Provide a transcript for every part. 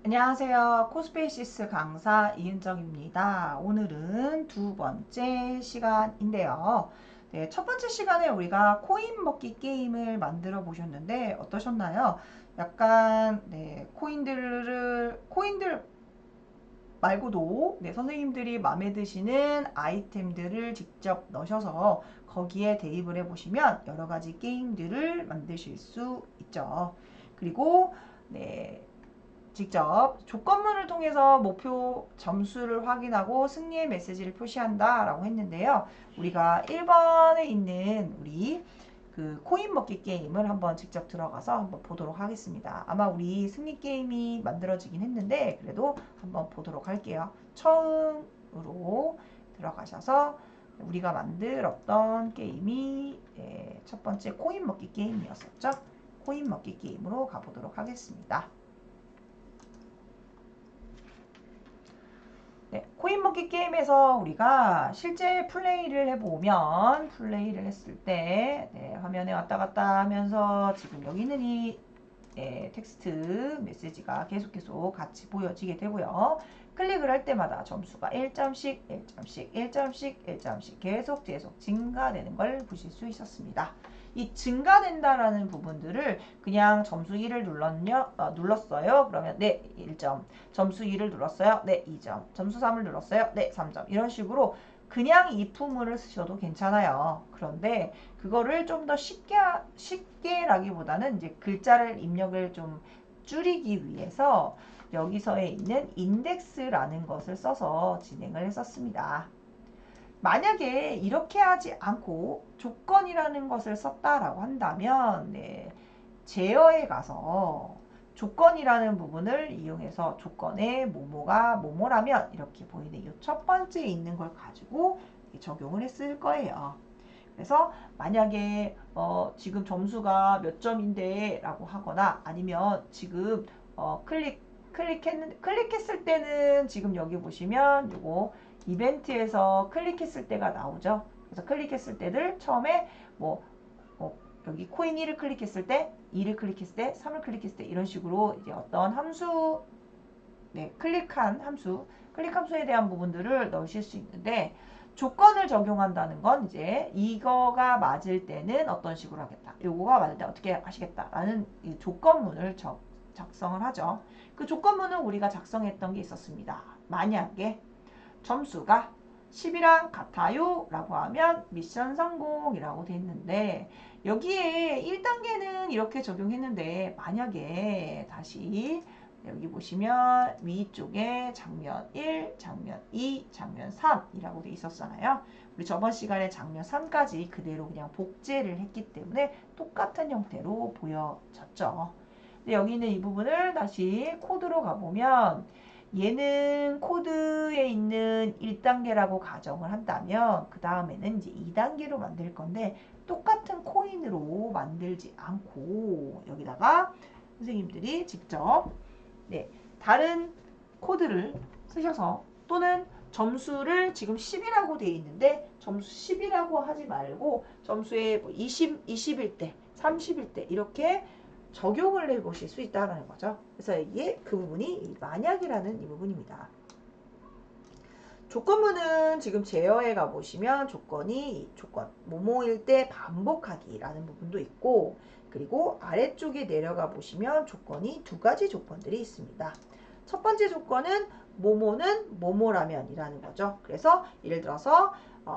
안녕하세요. 코스페이시스 강사 이은정입니다. 오늘은 두 번째 시간인데요. 네, 첫 번째 시간에 우리가 코인 먹기 게임을 만들어 보셨는데 어떠셨나요? 약간 코인들 말고도 선생님들이 마음에 드시는 아이템들을 직접 넣으셔서 거기에 대입을 해보시면 여러 가지 게임들을 만드실 수 있죠. 그리고 네, 직접 조건문을 통해서 목표 점수를 확인하고 승리의 메시지를 표시한다 라고 했는데요. 우리가 1번에 있는 우리 그 코인 먹기 게임을 한번 직접 들어가서 한번 보도록 하겠습니다. 아마 우리 승리 게임이 만들어지긴 했는데 그래도 한번 보도록 할게요. 처음으로 들어가셔서 우리가 만들었던 게임이 첫 번째 코인 먹기 게임이었었죠. 코인 먹기 게임으로 가보도록 하겠습니다. 네, 코인 먹기 게임에서 우리가 실제 플레이를 플레이를 했을 때 화면에 왔다 갔다 하면서 지금 여기 있는 이 텍스트 메시지가 계속 같이 보여지게 되고요. 클릭을 할 때마다 점수가 1점씩, 1점씩, 1점씩, 1점씩 계속 증가되는 걸 보실 수 있었습니다. 이 증가된다라는 부분들을 그냥 점수 1을 눌렀어요. 그러면 네, 1점. 점수 2를 눌렀어요. 네, 2점. 점수 3을 눌렀어요. 네, 3점. 이런 식으로 그냥 if문을 쓰셔도 괜찮아요. 그런데 그거를 좀 더 쉽게라기보다는 이제 글자를 입력을 좀 줄이기 위해서 여기서에 있는 인덱스라는 것을 써서 진행을 했었습니다. 만약에 이렇게 하지 않고 조건이라는 것을 썼다라고 한다면 제어에 가서 조건이라는 부분을 이용해서 조건의 뭐뭐가 뭐뭐라면 이렇게 보이는 이 첫 번째에 있는 걸 가지고 적용을 했을 거예요. 그래서 만약에 지금 점수가 몇 점인데 라고 하거나 아니면 지금 클릭했을 때는 지금 여기 보시면 요거 이벤트에서 클릭했을 때가 나오죠. 그래서 클릭했을 때들 처음에 뭐 여기 코인 1을 클릭했을 때, 2를 클릭했을 때, 3을 클릭했을 때 이런 식으로 이제 어떤 함수, 클릭 함수에 대한 부분들을 넣으실 수 있는데 조건을 적용한다는 건 이제 이거가 맞을 때는 어떤 식으로 하겠다. 요거가 맞을 때 어떻게 하시겠다라는 이 조건문을 작성을 하죠. 그 조건문은 우리가 작성했던 게 있었습니다. 만약에 점수가 10이랑 같아요 라고 하면 미션 성공이라고 돼 있는데 여기에 1단계는 이렇게 적용했는데 만약에 다시 여기 보시면 위쪽에 장면 1, 장면 2, 장면 3이라고 돼 있었잖아요. 우리 저번 시간에 장면 3까지 그대로 그냥 복제를 했기 때문에 똑같은 형태로 보여졌죠. 근데 여기 있는 이 부분을 다시 코드로 가보면 얘는 코드에 있는 1단계라고 가정을 한다면 그 다음에는 이제 2단계로 만들 건데 똑같은 코인으로 만들지 않고 여기다가 선생님들이 직접 다른 코드를 쓰셔서 또는 점수를 지금 10이라고 되어 있는데 점수 10이라고 하지 말고 점수에 20일 때, 30일 때 이렇게 적용을 해보실 수 있다는 거죠. 그래서 이게 그 부분이 만약이라는 이 부분입니다. 조건문은 지금 제어에 가보시면 조건이 조건 뭐뭐일 때 반복하기라는 부분도 있고 그리고 아래쪽에 내려가 보시면 조건이 두 가지 조건들이 있습니다. 첫 번째 조건은 뭐뭐는 뭐뭐라면 이라는 거죠. 그래서 예를 들어서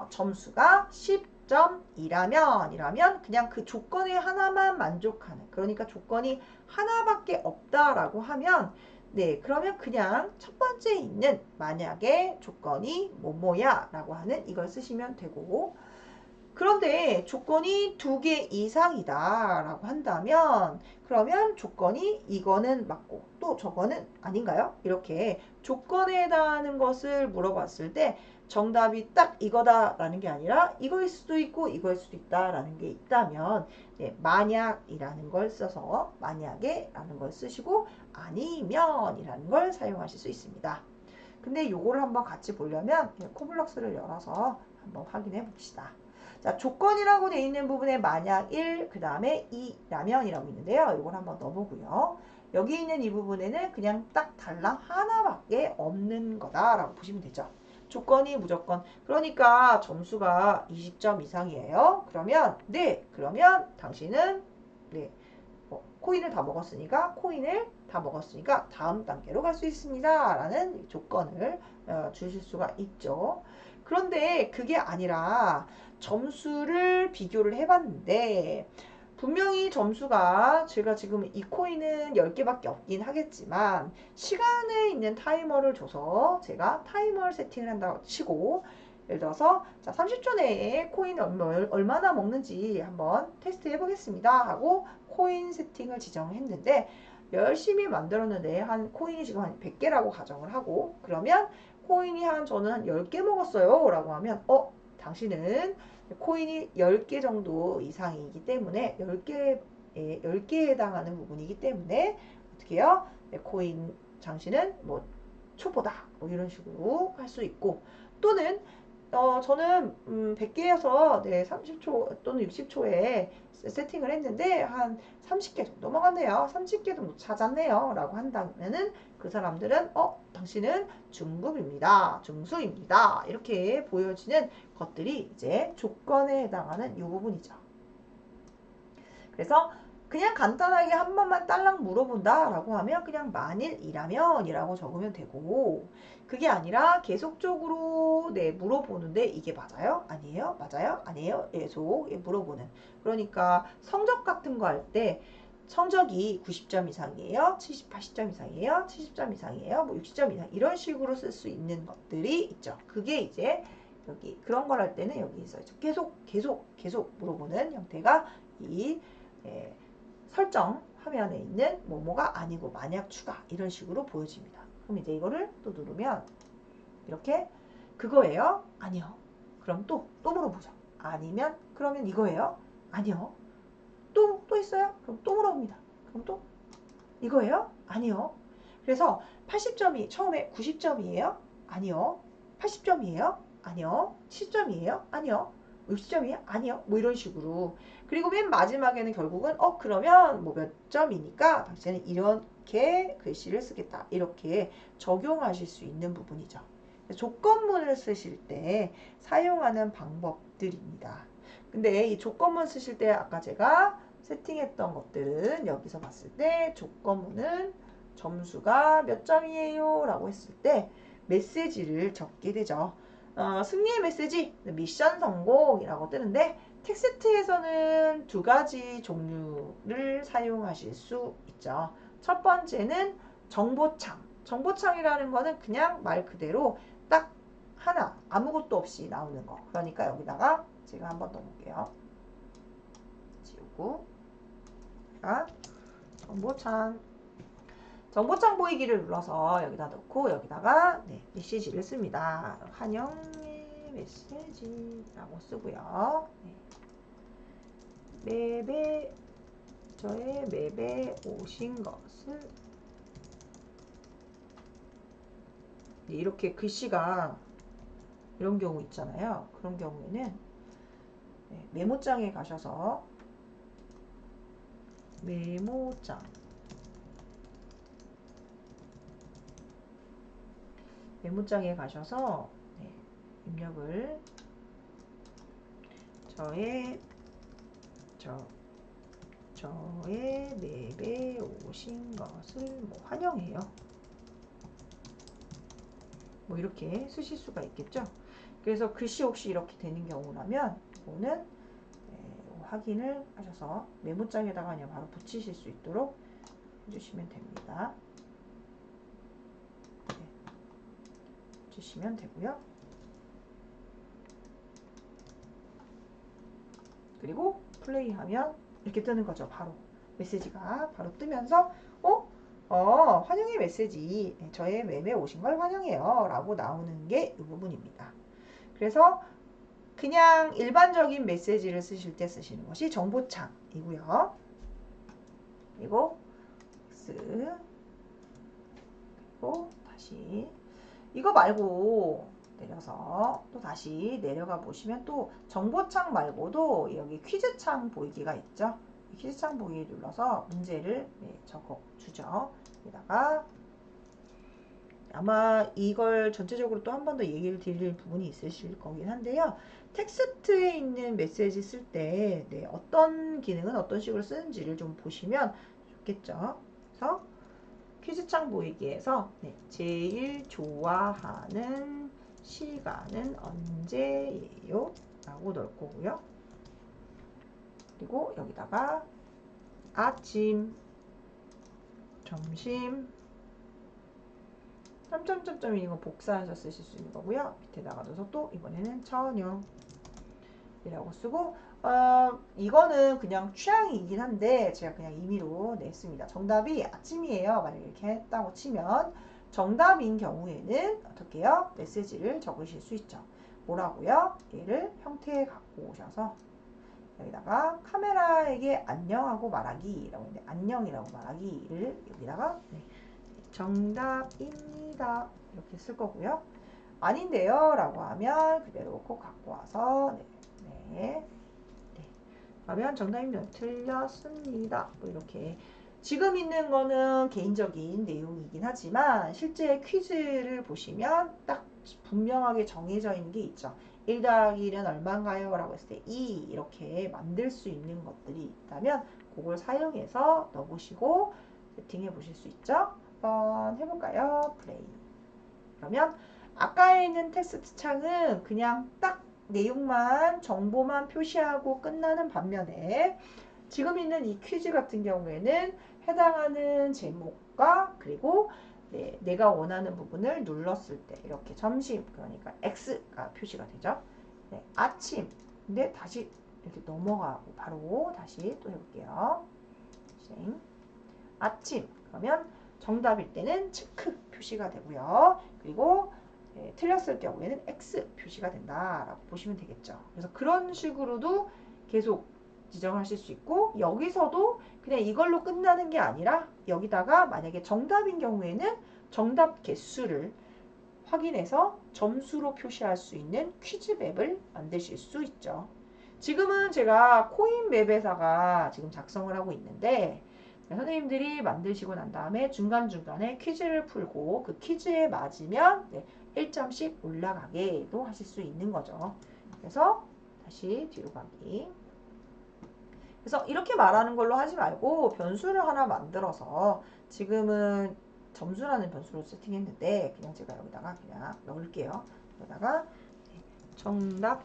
점수가 10.2라면 그냥 그 조건에 하나만 만족하는 그러니까 조건이 하나밖에 없다라고 하면 그러면 그냥 첫 번째 있는 만약에 조건이 뭐뭐야 라고 하는 이걸 쓰시면 되고 그런데 조건이 2개 이상이다 라고 한다면 그러면 조건이 이거는 맞고 또 저거는 아닌가요? 이렇게 조건에 해당하는 것을 물어봤을 때 정답이 딱 이거다 라는 게 아니라 이거일 수도 있고 이거일 수도 있다 라는 게 있다면 만약이라는 걸 써서 만약에 라는 걸 쓰시고 아니면 이라는 걸 사용하실 수 있습니다. 근데 요거를 한번 같이 보려면 코블럭스를 열어서 한번 확인해 봅시다. 자, 조건이라고 돼 있는 부분에 만약 1, 그 다음에 2라면이라고 있는데요. 이걸 한번 넣어보고요. 여기 있는 이 부분에는 그냥 딱 달랑 하나밖에 없는 거다라고 보시면 되죠. 조건이 무조건. 그러니까 점수가 20점 이상이에요. 그러면 그러면 당신은 코인을 다 먹었으니까 다음 단계로 갈 수 있습니다. 라는 조건을 주실 수가 있죠. 그런데 그게 아니라 점수를 비교를 해봤는데 분명히 점수가 제가 지금 이 코인은 10개밖에 없긴 하겠지만 시간에 있는 타이머를 줘서 제가 타이머를 세팅을 한다고 치고 예를 들어서 자 30초 내에 코인 얼마나 먹는지 한번 테스트 해보겠습니다 하고 코인 세팅을 지정했는데 열심히 만들었는데 한 코인이 지금 한 100개라고 가정을 하고 그러면 코인이 저는 한 10개 먹었어요 라고 하면 당신은 코인이 10개 정도 이상이기 때문에 10개에 해당하는 부분이기 때문에 어떻게 해요? 코인 당신은 뭐 초보다 뭐 이런 식으로 할 수 있고 또는 저는 100개여서 30초 또는 60초에 세팅을 했는데 한 30개 정도 먹었네요. 30개도 못 찾았네요. 라고 한다면은 그 사람들은 당신은 중급입니다. 중수입니다. 이렇게 보여지는 것들이 이제 조건에 해당하는 이 부분이죠. 그래서 그냥 간단하게 한 번만 딸랑 물어본다 라고 하면 그냥 만일이라면 이라고 적으면 되고 그게 아니라 계속적으로 물어보는데 이게 맞아요? 아니에요? 맞아요? 아니에요? 계속 물어보는 그러니까 성적 같은 거 할 때 성적이 90점 이상이에요? 70, 80점 이상이에요? 70점 이상이에요? 뭐 60점 이상 이런 식으로 쓸 수 있는 것들이 있죠. 그게 이제 여기 그런 걸 할 때는 여기서 계속 물어보는 형태가 이 설정 화면에 있는 뭐뭐가 아니고 만약 추가 이런 식으로 보여집니다. 그럼 이제 이거를 또 누르면 이렇게 그거예요? 아니요. 그럼 또 물어보죠. 아니면 그러면 이거예요? 아니요. 또 있어요? 그럼 또 물어봅니다. 그럼 또 이거예요? 아니요. 그래서 80점이 처음에 90점이에요? 아니요. 80점이에요? 아니요. 70점이에요? 아니요. 60점이에요? 아니요. 뭐 이런 식으로. 그리고 맨 마지막에는 결국은 그러면 뭐 몇 점이니까 당신은 이렇게 글씨를 쓰겠다. 이렇게 적용하실 수 있는 부분이죠. 조건문을 쓰실 때 사용하는 방법들입니다. 근데 이 조건문 쓰실 때 아까 제가 세팅했던 것들은 여기서 봤을 때 조건문은 점수가 몇 점이에요? 라고 했을 때 메시지를 적게 되죠. 승리의 메시지, 미션 성공이라고 뜨는데 텍스트에서는 두 가지 종류를 사용하실 수 있죠. 첫 번째는 정보창. 정보창이라는 거는 그냥 말 그대로 딱 하나 아무것도 없이 나오는 거. 그러니까 여기다가 제가 한번 넣어볼게요. 지우고 정보창 보이기를 눌러서 여기다 넣고 여기다가 메시지를 씁니다. 환영의 메시지라고 쓰고요. 저의 맵에 오신 것을 이렇게 글씨가 이런 경우 있잖아요. 그런 경우에는 메모장에 가셔서 메모장에 가셔서 입력을 저의 맵에 오신 것을 뭐 환영해요. 뭐 이렇게 쓰실 수가 있겠죠. 그래서 글씨 혹시 이렇게 되는 경우라면 이거는 확인을 하셔서 메모장에다가 그냥 바로 붙이실 수 있도록 해주시면 됩니다. 주시면 되고요. 그리고 플레이하면 이렇게 뜨는 거죠. 바로 메시지가 바로 뜨면서 환영의 메시지 저의 맵에 오신 걸 환영해요 라고 나오는 게 이 부분입니다. 그래서 그냥 일반적인 메시지를 쓰실 때 쓰시는 것이 정보창이고요. 그리고 X 그리고 다시 이거 말고 내려서 또 다시 내려가 보시면 또 정보창 말고도 여기 퀴즈창 보이기가 있죠. 퀴즈창 보기 눌러서 문제를 적어 주죠. 여기다가 아마 이걸 전체적으로 또 한 번 더 얘기를 드릴 부분이 있으실 거긴 한데요. 텍스트에 있는 메시지 쓸 때 어떤 기능은 어떤 식으로 쓰는지를 좀 보시면 좋겠죠. 그래서 퀴즈창 보이기에서 제일 좋아하는 시간은 언제예요? 라고 넣을 거고요. 그리고 여기다가 아침, 점심, 점점점점 이거 복사해서 쓰실 수 있는 거고요. 밑에다가 넣어서 또 이번에는 저녁이라고 쓰고 이거는 그냥 취향이긴 한데 제가 그냥 임의로 냈습니다. 정답이 아침이에요. 만약에 이렇게 했다고 치면 정답인 경우에는 어떻게 해요? 메시지를 적으실 수 있죠. 뭐라고요? 얘를 형태에 갖고 오셔서 여기다가 카메라에게 안녕하고 말하기라고 했는데 안녕이라고 말하기를 여기다가 정답입니다. 이렇게 쓸 거고요. 아닌데요 라고 하면 그대로 꼭 갖고 와서 그러면 정답입니다. 틀렸습니다. 뭐 이렇게 지금 있는 거는 개인적인 내용이긴 하지만 실제 퀴즈를 보시면 딱 분명하게 정해져 있는 게 있죠. 1 더하기 1은 얼마인가요? 라고 했을 때 2 이렇게 만들 수 있는 것들이 있다면 그걸 사용해서 넣어보시고 세팅해 보실 수 있죠. 한번 해볼까요? 플레이. 그러면 아까에 있는 텍스트 창은 그냥 딱 내용만 정보만 표시하고 끝나는 반면에 지금 있는 이 퀴즈 같은 경우에는 해당하는 제목과 그리고 내가 원하는 부분을 눌렀을 때 이렇게 점심 그러니까 X가 표시가 되죠. 아침 근데 다시 이렇게 넘어가고 바로 다시 또 해볼게요. 아침 그러면 정답일 때는 체크 표시가 되고요. 그리고 틀렸을 경우에는 X 표시가 된다라고 보시면 되겠죠. 그래서 그런 식으로도 계속 지정하실 수 있고 여기서도 그냥 이걸로 끝나는 게 아니라 여기다가 만약에 정답인 경우에는 정답 개수를 확인해서 점수로 표시할 수 있는 퀴즈맵을 만드실 수 있죠. 지금은 제가 코인맵에다가 지금 작성을 하고 있는데 선생님들이 만드시고 난 다음에 중간중간에 퀴즈를 풀고 그 퀴즈에 맞으면 1점씩 올라가게도 하실 수 있는 거죠. 그래서 다시 뒤로 가기. 그래서 이렇게 말하는 걸로 하지 말고 변수를 하나 만들어서 지금은 점수라는 변수로 세팅했는데 그냥 제가 여기다가 그냥 넣을게요. 여기다가 정답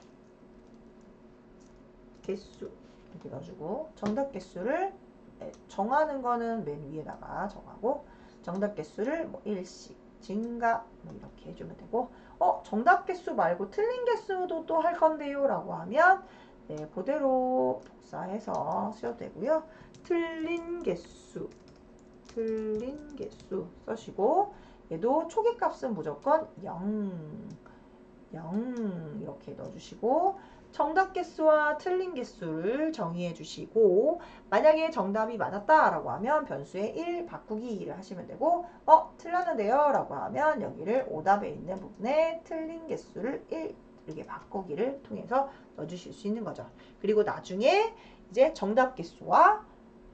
개수 이렇게 넣어주고 정답 개수를 정하는 거는 맨 위에다가 정하고 정답 개수를 뭐 1씩 증가 뭐 이렇게 해주면 되고 정답 개수 말고 틀린 개수도 또 할 건데요 라고 하면 그대로 복사해서 쓰셔도 되고요. 틀린 개수 써시고 얘도 초기값은 무조건 0 이렇게 넣어주시고 정답 개수와 틀린 개수를 정의해 주시고 만약에 정답이 맞았다 라고 하면 변수에 1 바꾸기를 하시면 되고 틀렸는데요 라고 하면 여기를 오답에 있는 부분에 틀린 개수를 1 이렇게 바꾸기를 통해서 넣어주실 수 있는 거죠. 그리고 나중에 이제 정답 개수와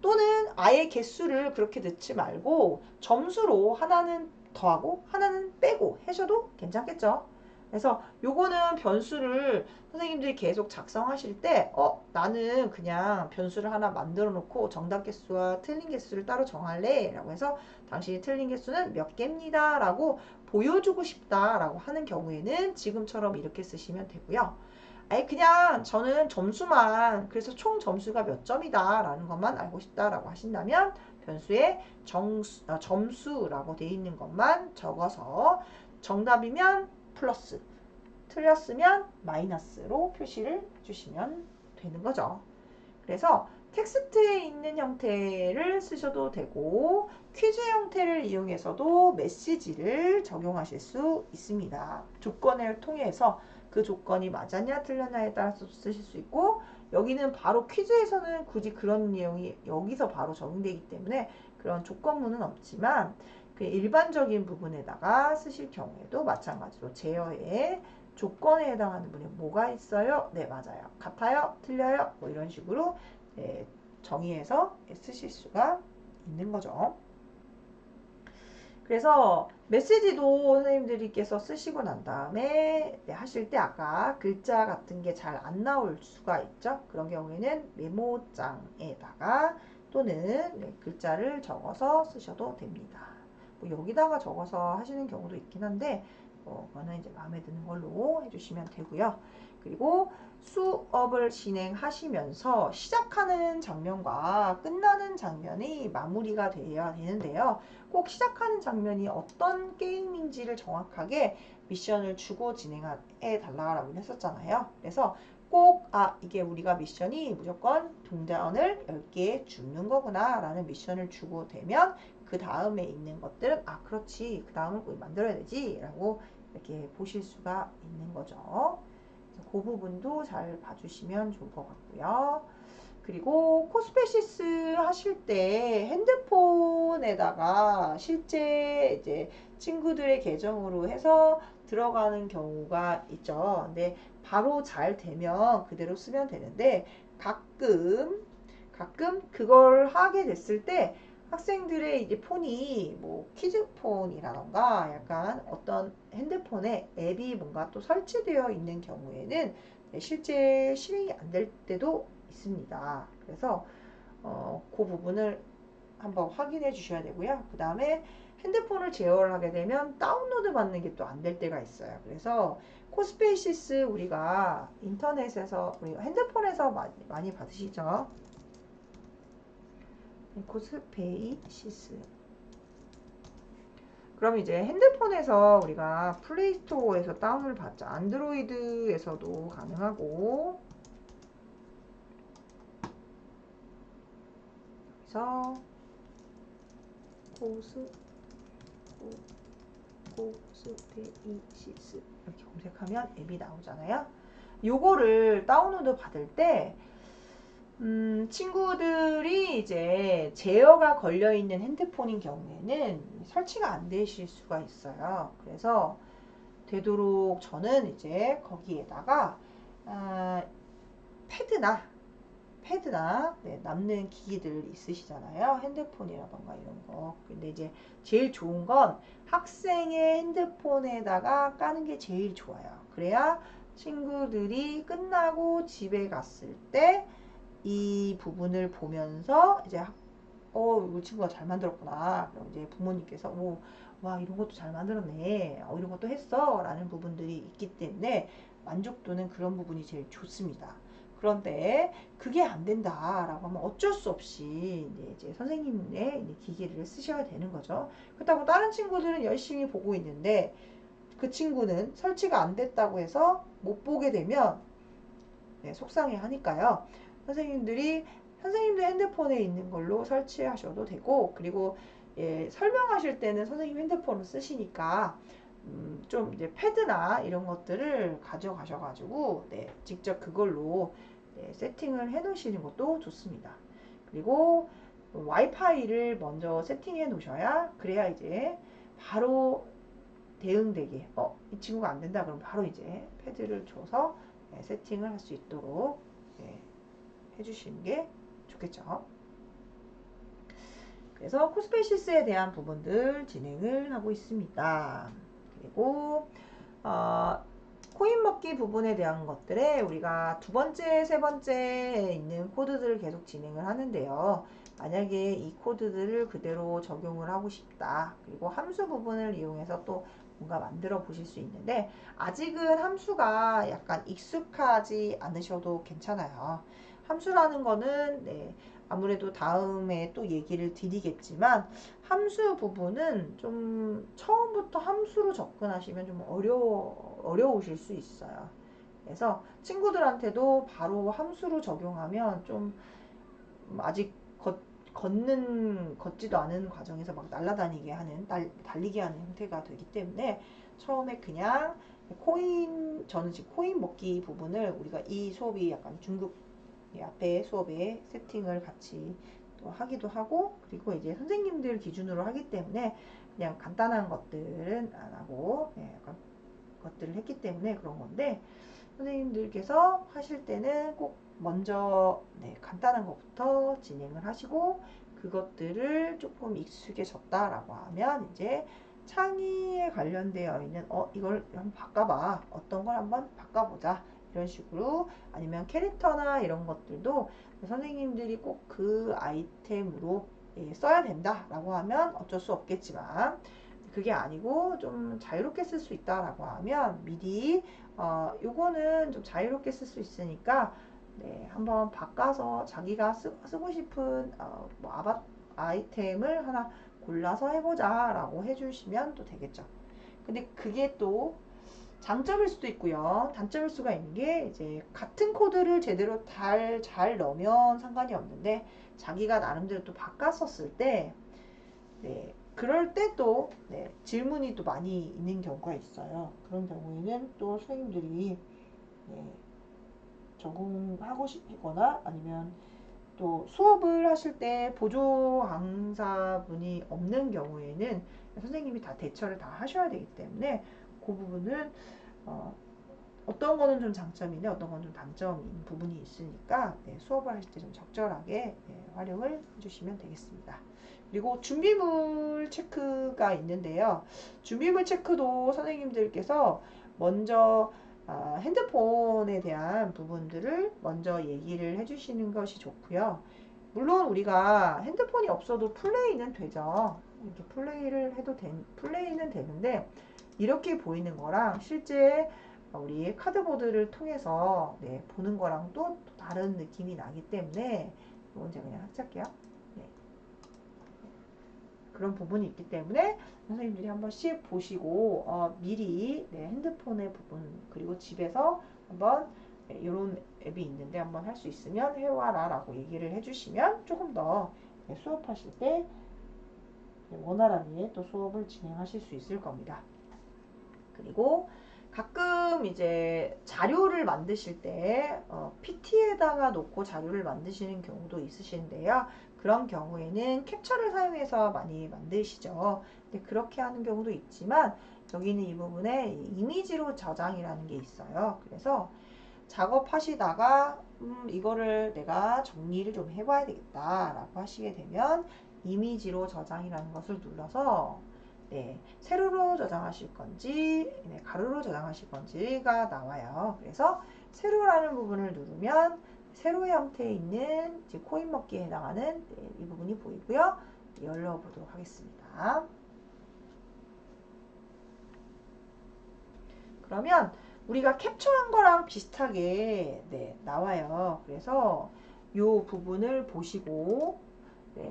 또는 아예 개수를 그렇게 넣지 말고 점수로 하나는 더하고 하나는 빼고 하셔도 괜찮겠죠. 그래서 요거는 변수를 선생님들이 계속 작성하실 때 나는 그냥 변수를 하나 만들어 놓고 정답 개수와 틀린 개수를 따로 정할래 라고 해서 당신이 틀린 개수는 몇 개입니다 라고 보여주고 싶다 라고 하는 경우에는 지금처럼 이렇게 쓰시면 되고요. 아니 그냥 저는 점수만 그래서 총 점수가 몇 점이다 라는 것만 알고 싶다 라고 하신다면 변수에 점수라고 되어 있는 것만 적어서 정답이면 플러스 틀렸으면 마이너스로 표시를 해주시면 되는 거죠. 그래서 텍스트에 있는 형태를 쓰셔도 되고 퀴즈 형태를 이용해서도 메시지를 적용하실 수 있습니다. 조건을 통해서 그 조건이 맞았냐 틀렸냐에 따라서 쓰실 수 있고 여기는 바로 퀴즈에서는 굳이 그런 내용이 여기서 바로 적용되기 때문에 그런 조건문은 없지만 그 일반적인 부분에다가 쓰실 경우에도 마찬가지로 제어의 조건에 해당하는 부분에 뭐가 있어요? 네, 맞아요. 같아요? 틀려요? 뭐 이런 식으로 네, 정의해서 쓰실 수가 있는 거죠. 그래서 메시지도 선생님들께서 쓰시고 난 다음에 하실 때 아까 글자 같은 게 잘 안 나올 수가 있죠. 그런 경우에는 메모장에다가 또는 글자를 적어서 쓰셔도 됩니다. 뭐 여기다가 적어서 하시는 경우도 있긴 한데 그거는 이제 마음에 드는 걸로 해주시면 되고요. 그리고 수업을 진행하시면서 시작하는 장면과 끝나는 장면이 마무리가 되어야 되는데요. 꼭 시작하는 장면이 어떤 게임인지를 정확하게 미션을 주고 진행해 달라고 했었잖아요. 그래서 꼭 이게 우리가 미션이 무조건 동전을 10개 주는 거구나 라는 미션을 주고 되면 그 다음에 있는 것들은 그렇지 그 다음을 꼭 만들어야 되지 라고 이렇게 보실 수가 있는 거죠. 그 부분도 잘 봐주시면 좋을 것 같고요. 그리고 코스페시스 하실 때 핸드폰에다가 실제 이제 친구들의 계정으로 해서 들어가는 경우가 있죠. 근데 바로 잘 되면 그대로 쓰면 되는데 가끔 그걸 하게 됐을 때 학생들의 이제 폰이 뭐 키즈폰이라던가 약간 어떤 핸드폰에 앱이 뭔가 또 설치되어 있는 경우에는 실제 실행이 안 될 때도 있습니다. 그래서 그 부분을 한번 확인해 주셔야 되고요. 그 다음에 핸드폰을 제어를 하게 되면 다운로드 받는 게 또 안 될 때가 있어요. 그래서 코스페이시스 우리가 인터넷에서 우리가 핸드폰에서 많이 받으시죠? 코스페이시스. 그럼 이제 핸드폰에서 우리가 플레이스토어에서 다운을 받죠. 안드로이드에서도 가능하고 그래서 코스페이시스 이렇게 검색하면 앱이 나오잖아요. 요거를 다운로드 받을 때 친구들이 이제 제어가 걸려있는 핸드폰인 경우에는 설치가 안 되실 수가 있어요. 그래서 되도록 저는 이제 거기에다가 패드나 남는 기기들 있으시잖아요. 핸드폰이라던가 이런 거. 근데 이제 제일 좋은 건 학생의 핸드폰에다가 까는 게 제일 좋아요. 그래야 친구들이 끝나고 집에 갔을 때 이 부분을 보면서 이제 우리 친구가 잘 만들었구나. 그럼 이제 부모님께서 와 이런 것도 잘 만들었네. 이런 것도 했어. 라는 부분들이 있기 때문에 만족도는 그런 부분이 제일 좋습니다. 그런데 그게 안 된다라고 하면 어쩔 수 없이 이제 선생님의 기기를 쓰셔야 되는 거죠. 그렇다고 다른 친구들은 열심히 보고 있는데 그 친구는 설치가 안 됐다고 해서 못 보게 되면 속상해 하니까요. 선생님들 핸드폰에 있는 걸로 설치하셔도 되고 그리고 설명하실 때는 선생님 핸드폰을 쓰시니까 좀 이제 패드나 이런 것들을 가져가셔가지고 직접 그걸로 세팅을 해 놓으시는 것도 좋습니다. 그리고 와이파이를 먼저 세팅해 놓으셔야 그래야 이제 바로 대응되게 이 친구가 안 된다 그러면 바로 이제 패드를 줘서 세팅을 할 수 있도록 해주시는 게 좋겠죠. 그래서 코스페시스에 대한 부분들 진행을 하고 있습니다. 그리고 코인 먹기 부분에 대한 것들에 우리가 두 번째, 세 번째에 있는 코드들을 계속 진행을 하는데요. 만약에 이 코드들을 그대로 적용을 하고 싶다. 그리고 함수 부분을 이용해서 또 뭔가 만들어 보실 수 있는데 아직은 함수가 약간 익숙하지 않으셔도 괜찮아요. 함수라는 거는 아무래도 다음에 또 얘기를 드리겠지만 함수 부분은 좀 처음부터 함수로 접근하시면 좀 어려우실 수 있어요. 그래서 친구들한테도 바로 함수로 적용하면 좀 아직 걷지도 않은 과정에서 막 날아다니게 하는, 달리게 하는 형태가 되기 때문에 처음에 그냥 저는 지금 코인 먹기 부분을 우리가 이 수업이 약간 중급 앞에 수업에 세팅을 같이 또 하기도 하고, 그리고 이제 선생님들 기준으로 하기 때문에 그냥 간단한 것들은 안 하고 것들을 했기 때문에 그런 건데, 선생님들께서 하실 때는 꼭 먼저 간단한 것부터 진행을 하시고, 그것들을 조금 익숙해졌다라고 하면 이제 창의에 관련되어 있는 이걸 한번 바꿔봐, 어떤 걸 한번 바꿔보자, 이런 식으로. 아니면 캐릭터나 이런 것들도 선생님들이 꼭 그 아이템으로 써야 된다라고 하면 어쩔 수 없겠지만, 그게 아니고 좀 자유롭게 쓸 수 있다라고 하면 미리 요거는 좀 자유롭게 쓸 수 있으니까 한번 바꿔서 자기가 쓰고 싶은 뭐 아이템을 하나 골라서 해보자 라고 해주시면 또 되겠죠. 근데 그게 또 장점일 수도 있고요, 단점일 수가 있는 게, 이제 같은 코드를 제대로 잘 넣으면 상관이 없는데 자기가 나름대로 또 바꿨었을 때 그럴 때 또 질문이 또 많이 있는 경우가 있어요. 그런 경우에는 또 선생님들이 적응하고 싶거나, 아니면 또 수업을 하실 때 보조 강사분이 없는 경우에는 선생님이 다 대처를 다 하셔야 되기 때문에, 그 부분은 어떤 거는 좀 장점인데 어떤 건 좀 단점인 부분이 있으니까 수업을 하실 때 좀 적절하게 활용을 해주시면 되겠습니다. 그리고 준비물 체크가 있는데요. 준비물 체크도 선생님들께서 먼저 핸드폰에 대한 부분들을 먼저 얘기를 해주시는 것이 좋고요. 물론 우리가 핸드폰이 없어도 플레이는 되죠. 이렇게 플레이는 되는데, 이렇게 보이는 거랑 실제 우리 카드보드를 통해서 보는 거랑 또 다른 느낌이 나기 때문에, 이건 제가 그냥 학자할게요. 그런 부분이 있기 때문에 선생님들이 한 번씩 보시고 미리 핸드폰의 부분, 그리고 집에서 한번 이런 앱이 있는데 한번 할 수 있으면 해와라 라고 얘기를 해주시면 조금 더 수업하실 때 원활하게 또 수업을 진행하실 수 있을 겁니다. 그리고 가끔 이제 자료를 만드실 때 PT에다가 놓고 자료를 만드시는 경우도 있으신데요. 그런 경우에는 캡처를 사용해서 많이 만드시죠. 근데 그렇게 하는 경우도 있지만, 여기는 이 부분에 이미지로 저장이라는 게 있어요. 그래서 작업하시다가 이거를 내가 정리를 좀 해봐야 되겠다 라고 하시게 되면 이미지로 저장이라는 것을 눌러서 세로로 저장하실 건지 가로로 저장하실 건지가 나와요. 그래서 세로라는 부분을 누르면 세로 형태에 있는 이제 코인 먹기에 해당하는 이 부분이 보이고요. 열어보도록 하겠습니다. 그러면 우리가 캡처한 거랑 비슷하게 나와요. 그래서 이 부분을 보시고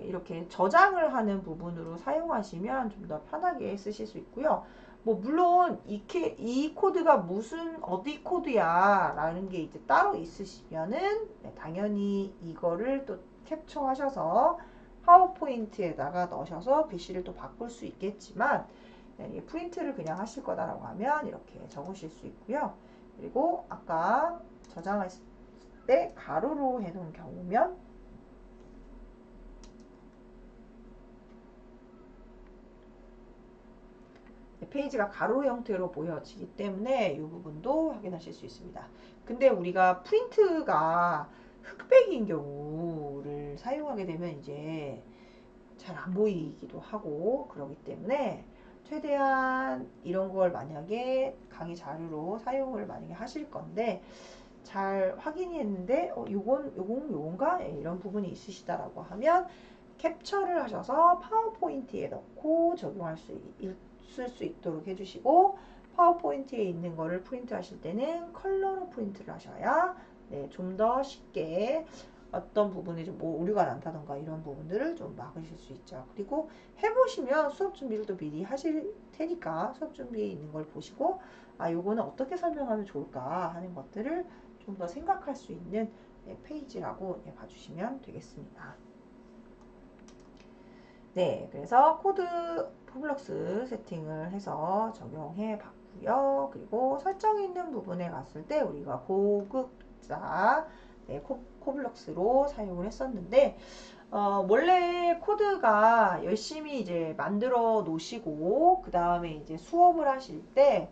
이렇게 저장을 하는 부분으로 사용하시면 좀 더 편하게 쓰실 수 있고요. 뭐 물론 이 코드가 무슨 어디 코드야 라는 게 이제 따로 있으시면은 당연히 이거를 또 캡처하셔서 파워포인트에다가 넣으셔서 글씨를 또 바꿀 수 있겠지만, 프린트를 그냥 하실 거다라고 하면 이렇게 적으실 수 있고요. 그리고 아까 저장했을 때 가로로 해놓은 경우면 페이지가 가로 형태로 보여지기 때문에 이 부분도 확인하실 수 있습니다. 근데 우리가 프린트가 흑백인 경우를 사용하게 되면 이제 잘 안 보이기도 하고 그러기 때문에, 최대한 이런 걸 만약에 강의 자료로 사용을 만약에 하실 건데 잘 확인이 했는데 요건가? 이런 부분이 있으시다라고 하면 캡처를 하셔서 파워포인트에 넣고 적용할 쓸 수 있도록 해주시고, 파워포인트에 있는 거를 프린트 하실 때는 컬러로 프린트를 하셔야 좀 더 쉽게 어떤 부분에 좀 뭐 오류가 난다던가 이런 부분들을 좀 막으실 수 있죠. 그리고 해보시면 수업 준비를 또 미리 하실 테니까 수업 준비에 있는 걸 보시고 요거는 어떻게 설명하면 좋을까 하는 것들을 좀 더 생각할 수 있는 페이지라고 봐주시면 되겠습니다. 그래서 코드 포블럭스 세팅을 해서 적용해 봤고요. 그리고 설정이 있는 부분에 갔을 때 우리가 고급자, 코블럭스로 사용을 했었는데 원래 코드가 열심히 이제 만들어 놓으시고 그 다음에 이제 수업을 하실 때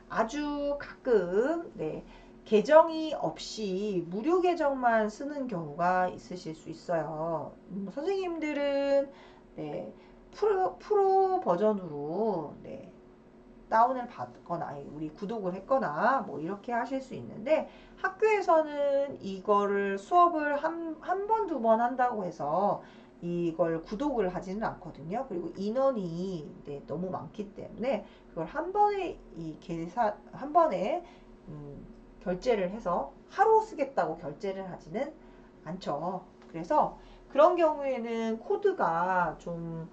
아주 가끔 네, 계정이 없이 무료 계정만 쓰는 경우가 있으실 수 있어요. 선생님들은 네, 프로 버전으로 네, 다운을 받거나 우리 구독을 했거나 뭐 이렇게 하실 수 있는데 학교에서는 이거를 수업을 한 번, 두 번 한다고 해서 이걸 구독을 하지는 않거든요. 그리고 인원이 네, 너무 많기 때문에 그걸 한 번에 한 번에 결제를 해서 하루 쓰겠다고 결제를 하지는 않죠. 그래서 그런 경우에는 코드가 좀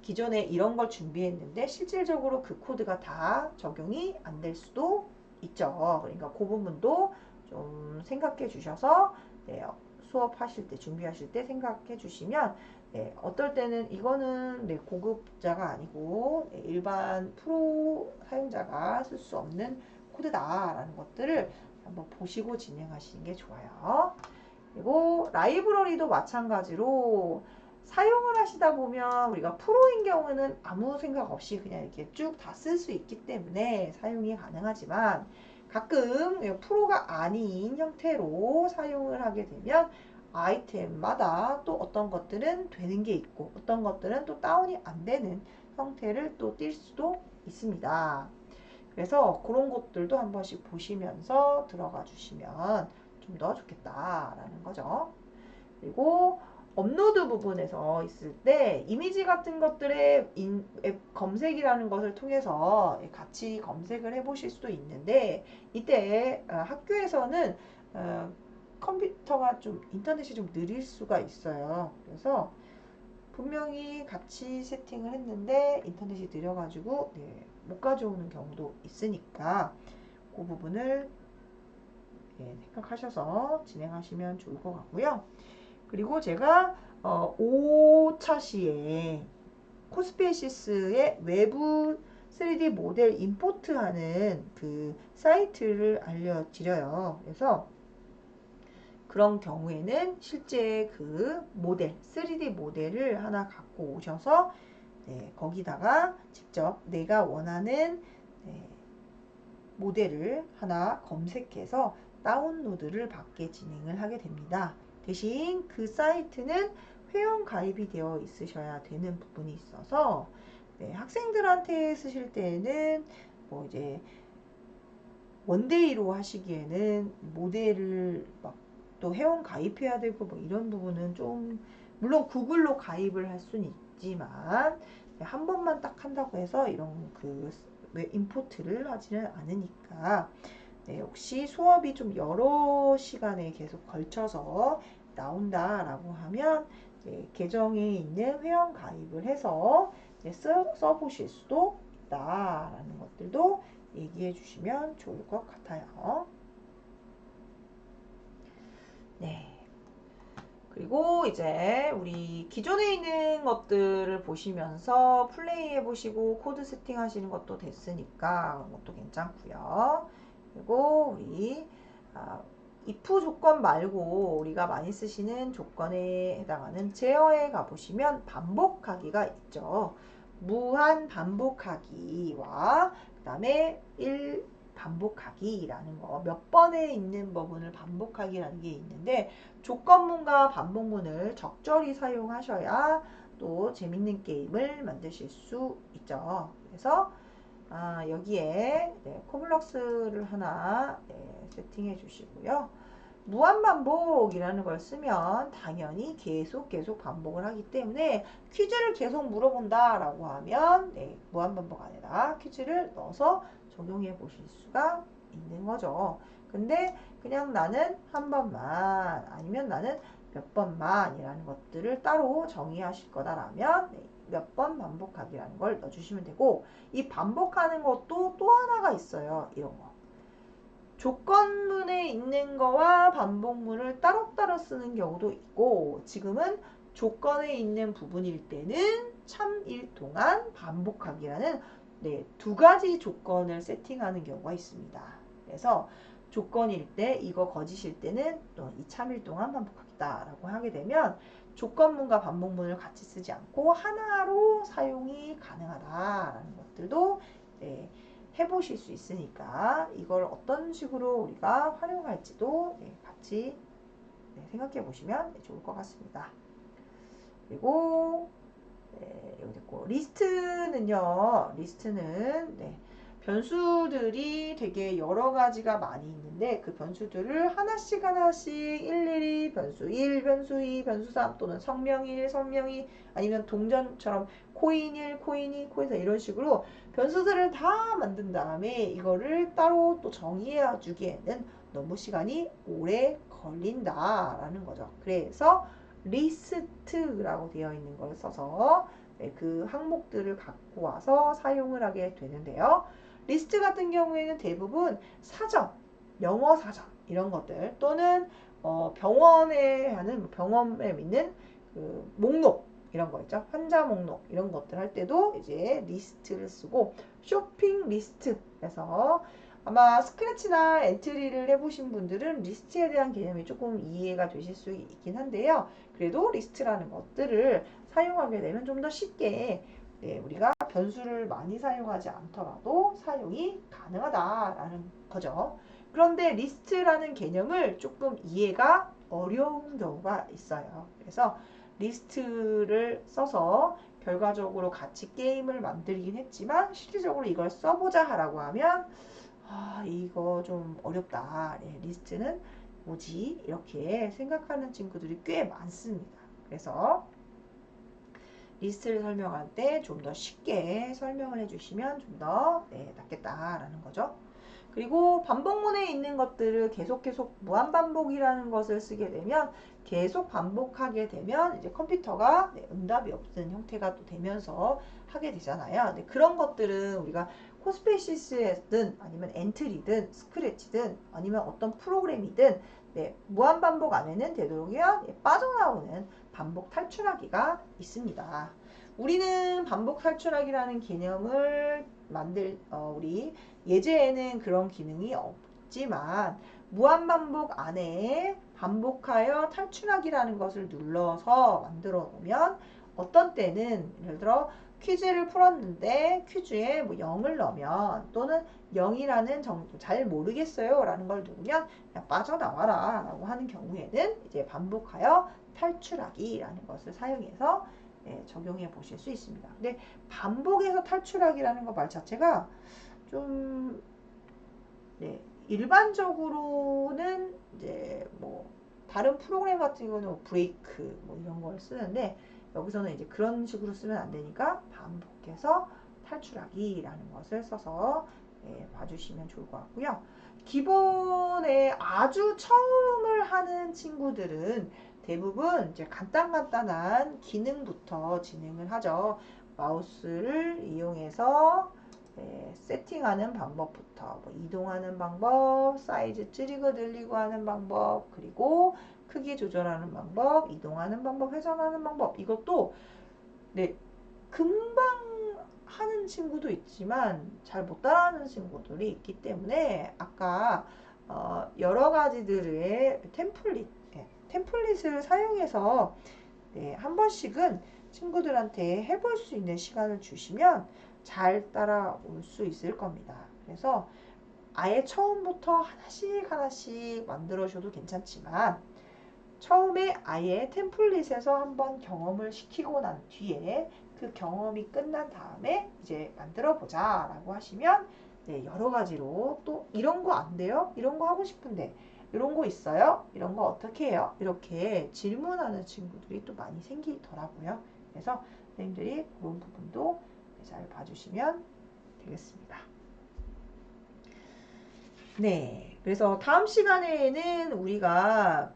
기존에 이런 걸 준비했는데 실질적으로 그 코드가 다 적용이 안 될 수도 있죠. 그러니까 그 부분도 좀 생각해 주셔서 네, 수업하실 때 준비하실 때 생각해 주시면 네, 어떨 때는 이거는 네, 고급자가 아니고 네, 일반 프로 사용자가 쓸 수 없는 코드다라는 것들을 한번 보시고 진행하시는 게 좋아요. 그리고 라이브러리도 마찬가지로 사용을 하시다 보면 우리가 프로인 경우는 아무 생각 없이 그냥 이렇게 쭉 다 쓸 수 있기 때문에 사용이 가능하지만 가끔 프로가 아닌 형태로 사용을 하게 되면 아이템마다 또 어떤 것들은 되는 게 있고 어떤 것들은 또 다운이 안 되는 형태를 또 띌 수도 있습니다. 그래서 그런 것들도 한 번씩 보시면서 들어가 주시면 좀 더 좋겠다라는 거죠. 그리고 업로드 부분에서 있을 때 이미지 같은 것들의 앱 검색이라는 것을 통해서 같이 검색을 해 보실 수도 있는데 이때 학교에서는 컴퓨터가 좀 인터넷이 좀 느릴 수가 있어요. 그래서 분명히 같이 세팅을 했는데 인터넷이 느려가지고 네, 못 가져오는 경우도 있으니까 그 부분을 네, 생각하셔서 진행하시면 좋을 것 같고요. 그리고 제가 5차 시에 코스페이시스의 외부 3D 모델 임포트하는 그 사이트를 알려드려요. 그래서 그런 경우에는 실제 그 모델, 3D 모델을 하나 갖고 오셔서 네, 거기다가 직접 내가 원하는 네, 모델을 하나 검색해서 다운로드를 받게 진행을 하게 됩니다. 대신 그 사이트는 회원 가입이 되어 있으셔야 되는 부분이 있어서 네, 학생들한테 쓰실 때는 뭐 이제 원데이로 하시기에는 모델을 막 또 회원 가입해야 되고 뭐 이런 부분은 좀 물론 구글로 가입을 할 수는 있지만 한 번만 딱 한다고 해서 이런 그 임포트를 하지는 않으니까 네, 혹시 수업이 좀 여러 시간에 계속 걸쳐서 나온다라고 하면 네, 계정에 있는 회원 가입을 해서 네, 써보실 수도 있다라는 것들도 얘기해 주시면 좋을 것 같아요. 네. 그리고 이제 우리 기존에 있는 것들을 보시면서 플레이해 보시고 코드 세팅 하시는 것도 됐으니까 그것도 괜찮고요. 그리고 우리 if 조건 말고 우리가 많이 쓰시는 조건에 해당하는 제어에 가보시면 반복하기가 있죠. 무한 반복하기와 그 다음에 1 반복하기라는 거, 몇 번에 있는 부분을 반복하기라는 게 있는데 조건문과 반복문을 적절히 사용하셔야 또 재밌는 게임을 만드실 수 있죠. 그래서 여기에 네, 코블럭스를 하나 네, 세팅해 주시고요. 무한반복이라는 걸 쓰면 당연히 계속 반복을 하기 때문에 퀴즈를 계속 물어본다 라고 하면 네, 무한반복 안에다 퀴즈를 넣어서 적용해 보실 수가 있는 거죠. 근데 그냥 나는 한 번만 아니면 나는 몇 번만이라는 것들을 따로 정의하실 거다라면 네, 몇 번 반복하기라는 걸 넣어주시면 되고 이 반복하는 것도 또 하나가 있어요. 이런 거. 조건문에 있는 거와 반복문을 따로따로 쓰는 경우도 있고 지금은 조건에 있는 부분일 때는 참일 동안 반복하기라는 네, 두 가지 조건을 세팅하는 경우가 있습니다. 그래서 조건일 때, 이거 거짓일 때는 또 2참일 동안 반복하겠다라고 하게 되면 조건문과 반복문을 같이 쓰지 않고 하나로 사용이 가능하다라는 것들도 네, 해보실 수 있으니까 이걸 어떤 식으로 우리가 활용할지도 네, 같이 네, 생각해 보시면 네, 좋을 것 같습니다. 그리고 네, 여기 됐고 리스트는요. 리스트는 네, 변수들이 되게 여러 가지가 많이 있는데 그 변수들을 하나씩 하나씩 일일이 변수 1, 변수 2, 변수 3 또는 성명 1, 성명 2 아니면 동전처럼 코인 1, 코인 2, 코인 4 이런 식으로 변수들을 다 만든 다음에 이거를 따로 또 정의해 주기에는 너무 시간이 오래 걸린다라는 거죠. 그래서 리스트라고 되어 있는 걸 써서 그 항목들을 갖고 와서 사용을 하게 되는데요. 리스트 같은 경우에는 대부분 사전, 영어 사전 이런 것들 또는 병원에 하는 병원에 있는 그 목록 이런 거 있죠. 환자 목록 이런 것들 할 때도 이제 리스트를 쓰고 쇼핑 리스트에서 아마 스크래치나 엔트리를 해보신 분들은 리스트에 대한 개념이 조금 이해가 되실 수 있긴 한데요. 그래도 리스트라는 것들을 사용하게 되면 좀 더 쉽게 네, 우리가 변수를 많이 사용하지 않더라도 사용이 가능하다라는 거죠. 그런데 리스트라는 개념을 조금 이해가 어려운 경우가 있어요. 그래서 리스트를 써서 결과적으로 같이 게임을 만들긴 했지만 실질적으로 이걸 써보자 하라고 하면 이거 좀 어렵다. 네, 리스트는 뭐지? 이렇게 생각하는 친구들이 꽤 많습니다. 그래서 리스트를 설명할 때 좀 더 쉽게 설명을 해주시면 좀 더 낫겠다라는 거죠. 그리고 반복문에 있는 것들을 계속 무한반복이라는 것을 쓰게 되면 계속 반복하게 되면 이제 컴퓨터가 응답이 없는 형태가 또 되면서 하게 되잖아요. 그런 것들은 우리가 코스페이시스든 아니면 엔트리든 스크래치든 아니면 어떤 프로그램이든 무한반복 안에는 되도록이면 빠져나오는 반복 탈출하기가 있습니다. 우리는 반복 탈출하기라는 개념을 우리 예제에는 그런 기능이 없지만 무한반복 안에 반복하여 탈출하기라는 것을 눌러서 만들어 놓으면 어떤 때는 예를 들어 퀴즈를 풀었는데 퀴즈에 뭐 0을 넣으면 또는 0이라는 잘 모르겠어요 라는 걸 누르면 그냥 빠져나와라 라고 하는 경우에는 이제 반복하여 탈출하기라는 것을 사용해서 적용해 보실 수 있습니다. 근데 반복해서 탈출하기라는 것 말 자체가 좀 일반적으로는 이제 뭐 다른 프로그램 같은 경우는 브레이크 뭐 이런 걸 쓰는데 여기서는 이제 그런 식으로 쓰면 안 되니까 반복해서 탈출하기라는 것을 써서 봐주시면 좋을 것 같고요. 기본에 아주 처음을 하는 친구들은 대부분 이제 간단한 기능부터 진행을 하죠. 마우스를 이용해서 세팅하는 방법부터 뭐 이동하는 방법, 사이즈 줄이고 늘리고 하는 방법, 그리고 크기 조절하는 방법, 이동하는 방법, 회전하는 방법 이것도 금방 하는 친구도 있지만 잘 못 따라하는 친구들이 있기 때문에 아까 여러 가지들의 템플릿을 사용해서 한 번씩은 친구들한테 해볼 수 있는 시간을 주시면 잘 따라올 수 있을 겁니다. 그래서 아예 처음부터 하나씩 만들어셔도 괜찮지만 처음에 아예 템플릿에서 한번 경험을 시키고 난 뒤에 그 경험이 끝난 다음에 이제 만들어 보자 라고 하시면 여러 가지로 또 이런 거 안 돼요? 이런 거 하고 싶은데 이런 거 있어요? 이런 거 어떻게 해요? 이렇게 질문하는 친구들이 또 많이 생기더라고요. 그래서 선생님들이 그런 부분도 잘 봐주시면 되겠습니다. 네, 그래서 다음 시간에는 우리가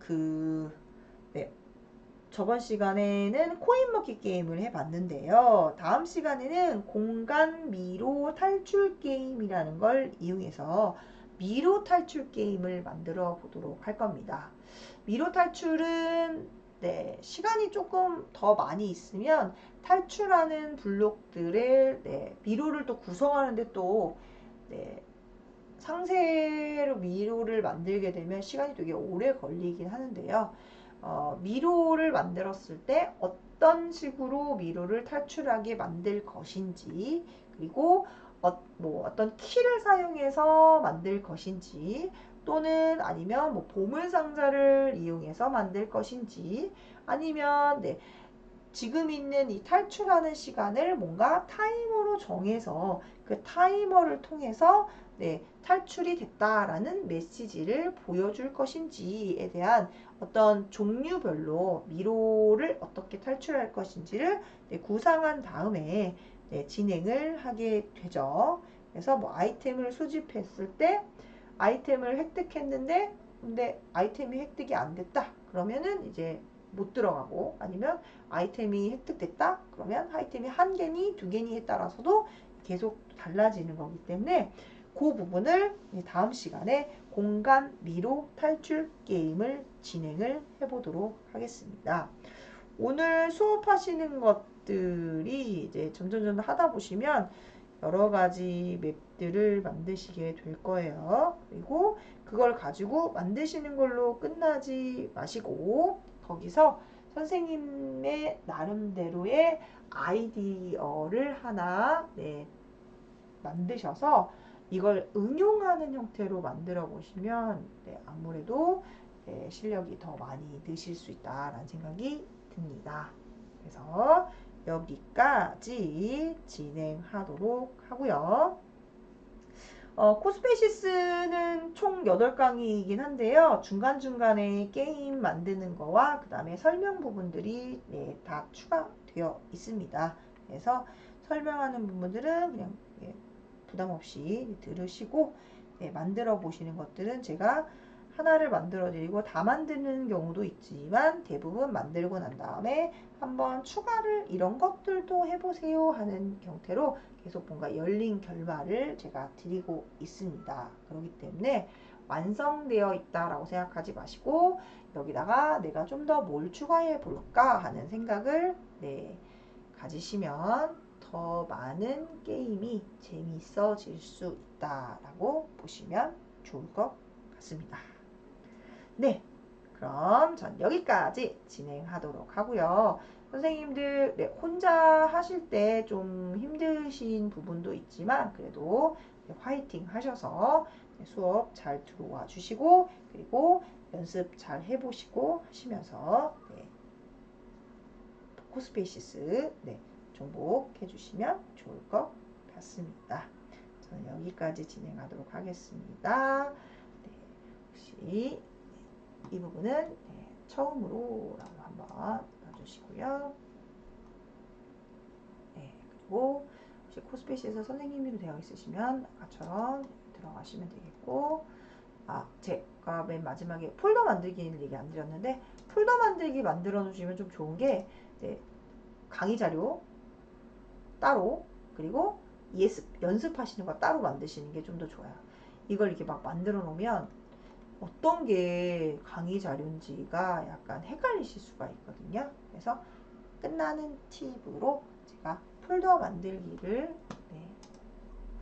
저번 시간에는 코인 먹기 게임을 해봤는데요. 다음 시간에는 공간 미로 탈출 게임이라는 걸 이용해서 미로 탈출 게임을 만들어 보도록 할 겁니다. 미로 탈출은 시간이 조금 더 많이 있으면 탈출하는 블록들을 미로를 또 구성하는데 또 상세로 미로를 만들게 되면 시간이 되게 오래 걸리긴 하는데요. 미로를 만들었을 때 어떤 식으로 미로를 탈출하게 만들 것인지, 그리고 어떤 키를 사용해서 만들 것인지, 또는 아니면 뭐 보물상자를 이용해서 만들 것인지, 아니면 지금 있는 이 탈출하는 시간을 뭔가 타이머로 정해서 그 타이머를 통해서 탈출이 됐다라는 메시지를 보여줄 것인지에 대한 어떤 종류별로 미로를 어떻게 탈출할 것인지를 구상한 다음에 진행을 하게 되죠. 그래서 뭐 아이템을 수집했을 때 아이템을 획득했는데 근데 아이템이 획득이 안 됐다. 그러면은 이제 못 들어가고, 아니면 아이템이 획득됐다. 그러면 아이템이 한 개니 두 개니에 따라서도 계속 달라지는 거기 때문에 그 부분을 다음 시간에 공간 미로 탈출 게임을 진행을 해보도록 하겠습니다. 오늘 수업하시는 것들이 이제 점점 하다 보시면 여러 가지 맵들을 만드시게 될 거예요. 그리고 그걸 가지고 만드시는 걸로 끝나지 마시고 거기서 선생님의 나름대로의 아이디어를 하나 만드셔서 이걸 응용하는 형태로 만들어 보시면 아무래도 실력이 더 많이 느실 수 있다라는 생각이 듭니다. 그래서 여기까지 진행하도록 하고요. 코스페시스는 총 8강이긴 한데요. 중간중간에 게임 만드는 거와 그 다음에 설명 부분들이 다 추가되어 있습니다. 그래서 설명하는 부분들은 그냥 부담 없이 들으시고 만들어 보시는 것들은 제가 하나를 만들어 드리고 다 만드는 경우도 있지만 대부분 만들고 난 다음에 한번 추가를 이런 것들도 해보세요 하는 형태로 계속 뭔가 열린 결말을 제가 드리고 있습니다. 그렇기 때문에 완성되어 있다라고 생각하지 마시고 여기다가 내가 좀 더 뭘 추가해 볼까 하는 생각을 가지시면 더 많은 게임이 재미있어질 수 있다라고 보시면 좋을 것 같습니다. 네, 그럼 전 여기까지 진행하도록 하고요. 선생님들 혼자 하실 때 좀 힘드신 부분도 있지만 그래도 화이팅 하셔서 수업 잘 들어와 주시고 그리고 연습 잘 해보시고 하시면서 코스페이시스 정복해 주시면 좋을 것 같습니다. 저는 여기까지 진행하도록 하겠습니다. 혹시 이 부분은 처음으로라고 한번 놔주시고요. 그리고 혹시 코스페이시에서 선생님으로 되어 있으시면 아까처럼 들어가시면 되겠고, 제가 맨 마지막에 폴더 만들기는 얘기 안 드렸는데 폴더 만들기 만들어 놓으시면 좀 좋은 게 강의 자료 따로 그리고 연습하시는 거 따로 만드시는 게 좀 더 좋아요. 이걸 이렇게 막 만들어 놓으면 어떤 게 강의 자료인지가 약간 헷갈리실 수가 있거든요. 그래서 끝나는 팁으로 제가 폴더 만들기를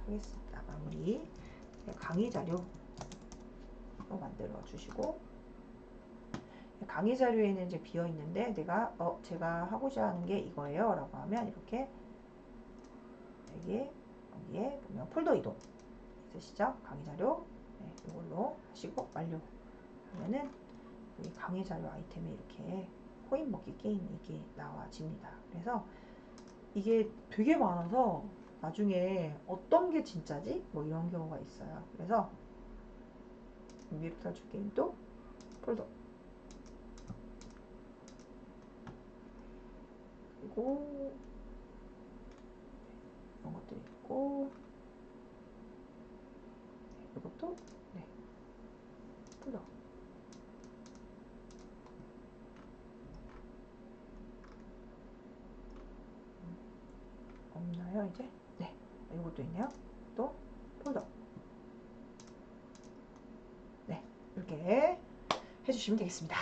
하겠습니다. 마무리. 강의 자료로 만들어 주시고 강의 자료에는 이제 비어 있는데 제가 하고자 하는 게 이거예요 라고 하면 이렇게 여기에 보면 폴더 이동 있으시죠? 강의 자료 이걸로 하시고 완료 하면은 여기 강의 자료 아이템에 이렇게 코인 먹기 게임이 이렇게 나와집니다. 그래서 이게 되게 많아서 나중에 어떤 게 진짜지? 뭐 이런 경우가 있어요. 그래서 미로 탈출 게임도 폴더 그리고 이런 것들이 있고 이것도 폴더 없나요 이제? 이것도 있네요. 또 폴더 이렇게 해주시면 되겠습니다.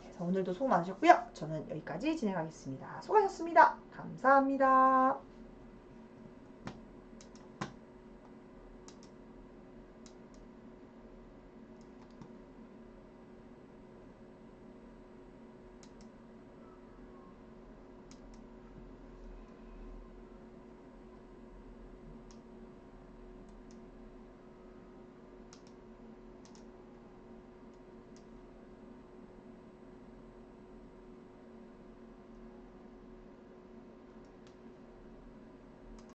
그래서 오늘도 수고 많으셨고요. 저는 여기까지 진행하겠습니다. 수고하셨습니다. 감사합니다.